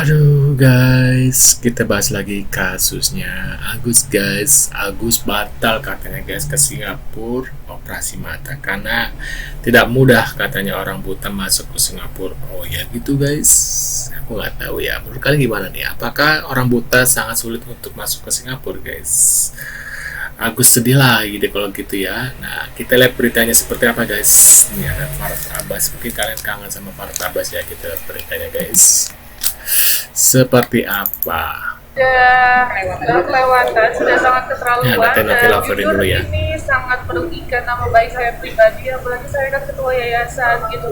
Aduh guys, kita bahas lagi kasusnya Agus guys. Agus batal katanya guys ke Singapura operasi mata karena tidak mudah katanya orang buta masuk ke Singapura. Oh ya gitu guys, aku nggak tahu ya. Menurut kalian gimana nih? Apakah orang buta sangat sulit untuk masuk ke Singapura guys? Agus sedih lah gitu kalau gitu ya. Nah kita lihat beritanya seperti apa guys. Ini ada Farhad Abbas. Mungkin kalian kangen sama Farhad Abbas ya. Kita lihat beritanya guys. Seperti apa? Sudah kelewatan, sudah sangat keterlaluan. Ya, jujur dulu ya. ini sangat merugikan nama baik saya pribadi, apalagi saya kan ketua yayasan gitu.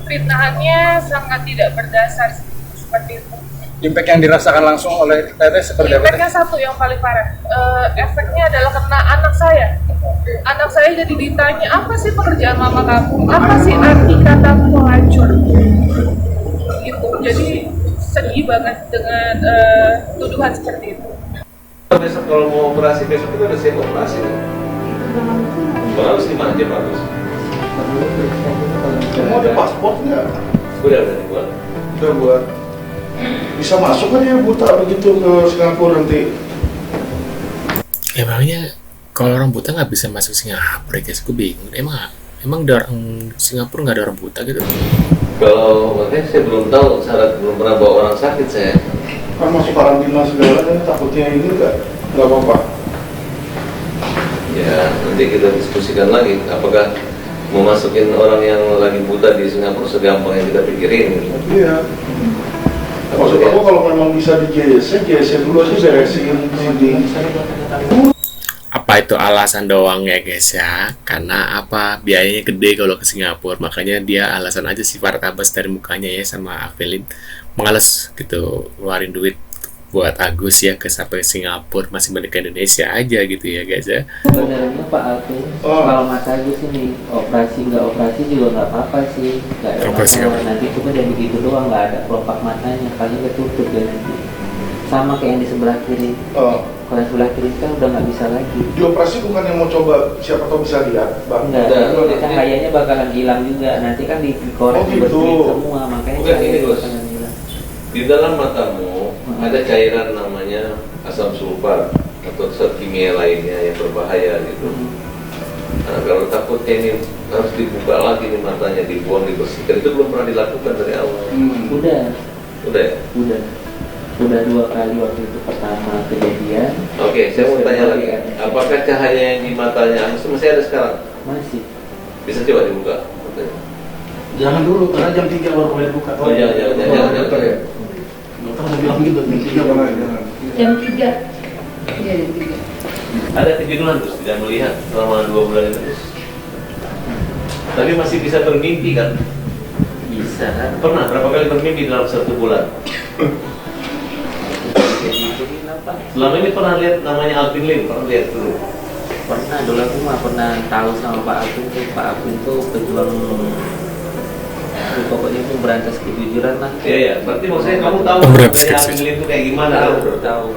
Fitnahannya sangat tidak berdasar seperti itu. Impact yang dirasakan langsung oleh Teteh seperti apa? Impactnya satu yang paling parah, efeknya adalah kena anak saya. Anak saya jadi ditanya, apa sih pekerjaan mama kamu? Apa sih arti kata pelacur? Gitu, jadi sedih banget dengan tuduhan seperti itu. Besok kalau mau operasi besok itu udah siap operasi kan? Harus di mana bagus? Mau ada pasportnya? Udah dibuat. Udah buat. Bisa masuk kan ya buta begitu ke Singapura nanti? Emangnya kalau orang buta nggak bisa masuk Singapura guys? Gue bingung. Emang di orang Singapura nggak ada orang buta gitu? Kalau makanya saya belum tahu syarat, belum pernah bawa orang sakit saya. Kan masuk karantina segala kan takutnya ini nggak apa-apa. Ya nanti kita diskusikan lagi. Apakah mau masukin orang yang lagi buta di Singapura segampang yang kita pikirin? Iya. Maksud aku kalau memang bisa di JSC dulu aja beresin sini. Apa itu alasan doang ya guys ya? Karena apa? Biayanya gede kalau ke Singapura. Makanya dia alasan aja si Farhad Abbas dari mukanya ya sama Avelin males gitu ngeluarin duit buat Agus ya ke sampai Singapura, masih balik ke Indonesia aja gitu ya guys ya. Sebenarnya Pak Alvin, kalau Mas Agus ini operasi nggak operasi juga nggak apa-apa sih, nggak ada masalah. Nanti cuma dia begitu doang, nggak ada kelopak matanya, paling ketutup dia nanti. Sama kayak yang di sebelah kiri. Kalau yang sebelah kiri kan udah nggak bisa lagi. Di operasi bukan yang mau coba siapa tahu bisa lihat, Bang. Enggak, kan kayaknya bakalan hilang juga. Nanti kan dikorek gitu. semua, makanya Bukan kayaknya ini, Bos. bakalan hilang. Di dalam matamu ada cairan namanya asam sulfat atau zat kimia lainnya yang berbahaya gitu. Nah, kalau takutnya ini harus dibuka lagi nih matanya, dibuang, dibersihkan, itu belum pernah dilakukan dari awal. Udah ya? Udah 2 kali waktu itu pertama kejadian. Oke, saya mau tanya lagi. Apakah cahaya yang di matanya Agus itu masih ada sekarang? Masih. Bisa coba dibuka? Jangan dulu, karena jam 3 baru boleh buka. Oh, jangan. Dokter ya? Dokter udah bilang gitu, jam 3 jangan. Jam 3. Iya, jam 3. Ada kejenuhan terus tidak melihat selama 2 bulan itu terus. Tapi masih bisa bermimpi kan? Bisa. Pernah berapa kali bermimpi dalam 1 bulan? Selama ini pernah lihat namanya Alvin Lim? Pernah lihat dulu? Pernah, dulu aku mah pernah tahu sama Pak Alvin tuh. Pak Alvin tuh pejuang pokoknya itu berantas kejujuran lah. Iya, berarti maksudnya kamu tahu Berantas dari Alvin Lim itu kayak gimana?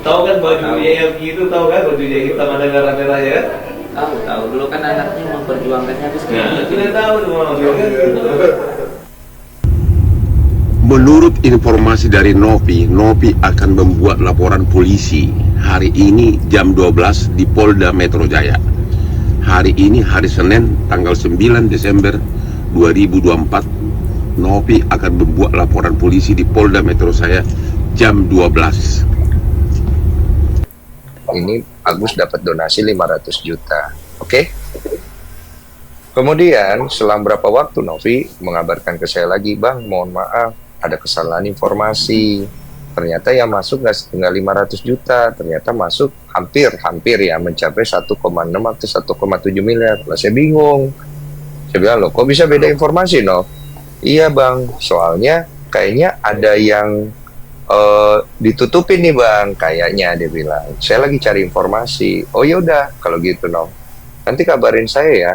Tahu Kan baju YLG itu, tahu kan bajunya hitam ada merah-merah ya? Tahu dulu kan anaknya memperjuangkannya habis Nah, kita tahu dong. Menurut informasi dari Novi akan membuat laporan polisi hari ini jam 12 di Polda Metro Jaya. Hari ini hari Senin tanggal 9 Desember 2024, Novi akan membuat laporan polisi di Polda Metro Jaya jam 12. Ini Agus dapat donasi 500 juta. Oke? Kemudian selang berapa waktu Novi mengabarkan ke saya lagi, Bang, mohon maaf, ada kesalahan informasi. Ternyata yang masuk nggak 500 juta, ternyata masuk hampir ya mencapai 1,6 atau 1,7 miliar. Lah saya bingung. Saya bilang, loh kok bisa beda informasi, Nov? Iya Bang, soalnya kayaknya ada yang ditutupin nih Bang, kayaknya dia bilang. Saya lagi cari informasi. Oh ya udah, kalau gitu Nov, nanti kabarin saya ya.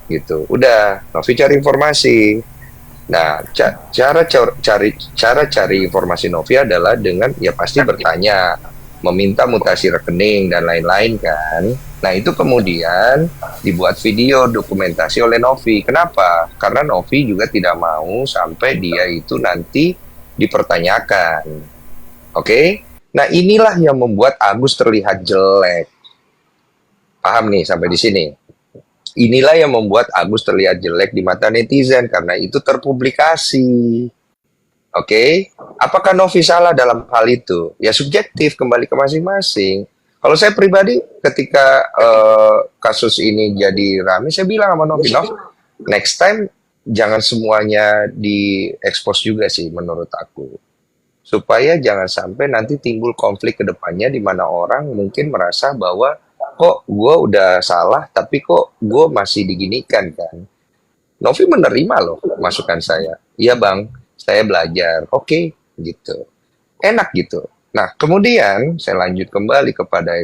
Gitu. Udah, Novi cari informasi. Nah, cara cari informasi Novi adalah dengan ya pasti bertanya, meminta mutasi rekening dan lain-lain kan. Nah, itu kemudian dibuat video dokumentasi oleh Novi. Kenapa? Karena Novi juga tidak mau sampai dia itu nanti dipertanyakan. Oke? Nah, inilah yang membuat Agus terlihat jelek. Paham nih sampai di sini? Inilah yang membuat Agus terlihat jelek di mata netizen karena itu terpublikasi. Oke? Apakah Novi salah dalam hal itu? Ya subjektif, kembali ke masing-masing. Kalau saya pribadi ketika kasus ini jadi rame, saya bilang sama Novi, next time jangan semuanya diekspos juga sih menurut aku. Supaya jangan sampai nanti timbul konflik ke depannya di mana orang mungkin merasa bahwa kok gue udah salah tapi kok gue masih diginikan kan. Novi menerima loh masukan saya. Iya bang, saya belajar. Oke, gitu. Enak gitu. Nah, kemudian saya lanjut kembali kepada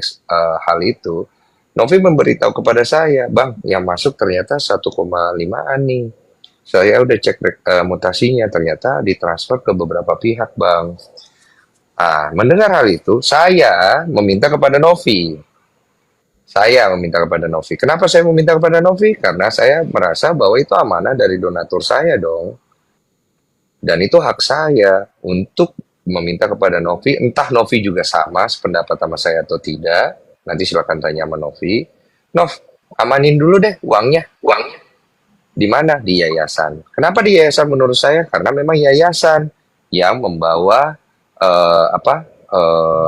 hal itu. Novi memberitahu kepada saya, bang, yang masuk ternyata 1,5an nih. Saya udah cek mutasinya, ternyata ditransfer ke beberapa pihak, bang. Ah, mendengar hal itu, saya meminta kepada Novi. Kenapa saya meminta kepada Novi? Karena saya merasa bahwa itu amanah dari donatur saya dong. Dan itu hak saya untuk meminta kepada Novi, entah Novi juga sama sependapat sama saya atau tidak, nanti silakan tanya sama Novi. Nov, amanin dulu deh uangnya. Di mana? Di yayasan. Kenapa di yayasan menurut saya? Karena memang yayasan yang membawa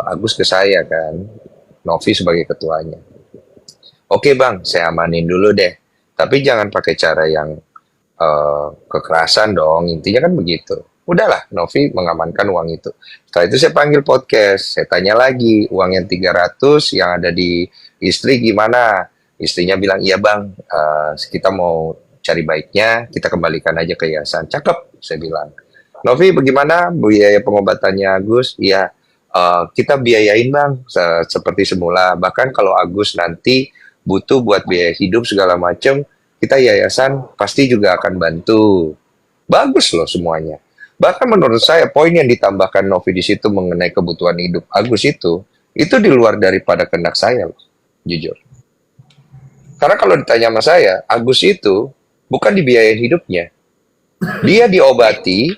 Agus ke saya kan, Novi sebagai ketuanya. Oke bang, saya amanin dulu deh. Tapi jangan pakai cara yang kekerasan dong, intinya kan begitu. Udahlah, Novi mengamankan uang itu. Setelah itu saya panggil podcast, saya tanya lagi, uang yang 300 yang ada di istri gimana? Istrinya bilang, iya bang, kita mau cari baiknya, kita kembalikan aja ke yayasan. Cakep, saya bilang. Novi, bagaimana biaya pengobatannya Agus? Iya, kita biayain bang, seperti semula. Bahkan kalau Agus nanti butuh buat biaya hidup segala macam, kita yayasan pasti juga akan bantu. Bagus loh semuanya. Bahkan menurut saya poin yang ditambahkan Novi di situ mengenai kebutuhan hidup Agus itu di luar daripada kehendak saya loh, jujur. Karena kalau ditanya sama saya, Agus itu bukan dibiayain hidupnya. Dia diobati,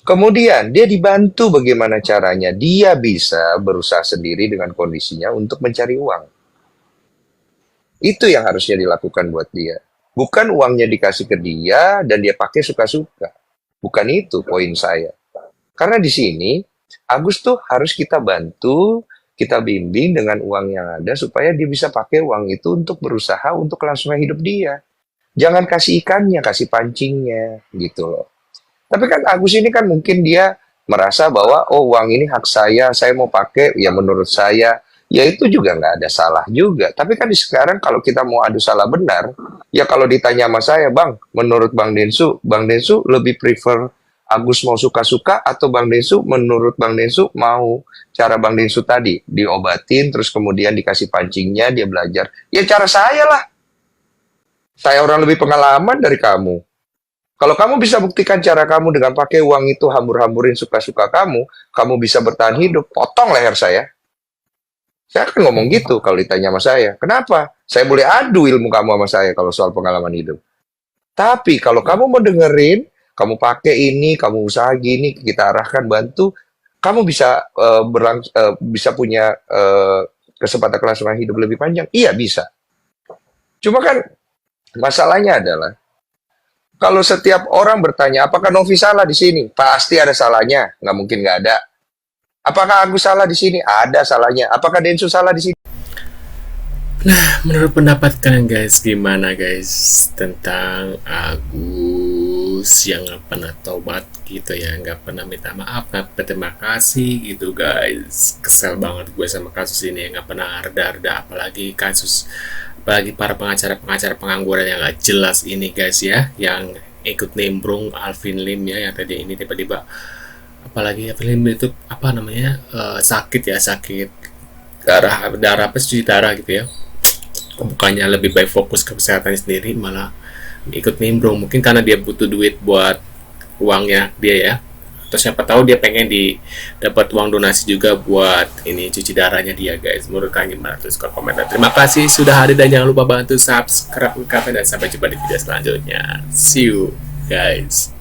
kemudian dia dibantu bagaimana caranya dia bisa berusaha sendiri dengan kondisinya untuk mencari uang. Itu yang harusnya dilakukan buat dia. Bukan uangnya dikasih ke dia dan dia pakai suka-suka. Bukan itu poin saya. Karena di sini, Agus tuh harus kita bantu, kita bimbing dengan uang yang ada supaya dia bisa pakai uang itu untuk berusaha untuk kelangsungan hidup dia. Jangan kasih ikannya, kasih pancingnya, gitu loh. Tapi kan Agus ini kan mungkin dia merasa bahwa, oh uang ini hak saya mau pakai, ya menurut saya, ya itu juga nggak ada salah juga. Tapi kan sekarang kalau kita mau adu salah benar, ya kalau ditanya sama saya, Bang, menurut Bang Densu lebih prefer Agus mau suka-suka atau Bang Densu, menurut Bang Densu mau cara Bang Densu tadi, diobatin, terus kemudian dikasih pancingnya, dia belajar. Ya cara saya lah. Saya orang lebih pengalaman dari kamu. Kalau kamu bisa buktikan cara kamu dengan pakai uang itu hambur-hamburin suka-suka kamu bisa bertahan hidup, potong leher saya. Saya akan ngomong gitu kalau ditanya sama saya. Kenapa? Saya boleh adu ilmu kamu sama saya kalau soal pengalaman hidup. Tapi kalau kamu mau dengerin, kamu pakai ini, kamu usaha gini, kita arahkan, bantu, kamu bisa bisa punya kesempatan kelangsungan hidup lebih panjang. Iya, bisa. Cuma kan masalahnya adalah kalau setiap orang bertanya, apakah Novi salah di sini? Pasti ada salahnya, nggak mungkin nggak ada. Apakah Agus salah di sini? Ada salahnya. Apakah Densu salah di sini? Nah, menurut pendapat kalian guys, gimana guys tentang Agus yang nggak pernah tobat gitu ya, nggak pernah minta maaf, nggak berterima kasih gitu guys. Kesel banget gue sama kasus ini, nggak pernah reda-reda, apalagi para pengacara pengangguran yang nggak jelas ini guys ya, yang ikut nimbrung Alvin Lim ya, yang tadi ini tiba-tiba, apalagi Alvin Lim itu apa namanya, sakit darah apa, cuci darah gitu ya. Bukannya lebih baik fokus ke kesehatan sendiri, malah ikut nimbrung. Mungkin karena dia butuh duit buat uangnya dia ya, atau siapa tahu dia pengen dapat uang donasi juga buat ini cuci darahnya dia guys. Menurut kalian gimana? Tulis ke komentar. Terima kasih sudah hadir dan jangan lupa bantu subscribe dan sampai jumpa di video selanjutnya. See you guys.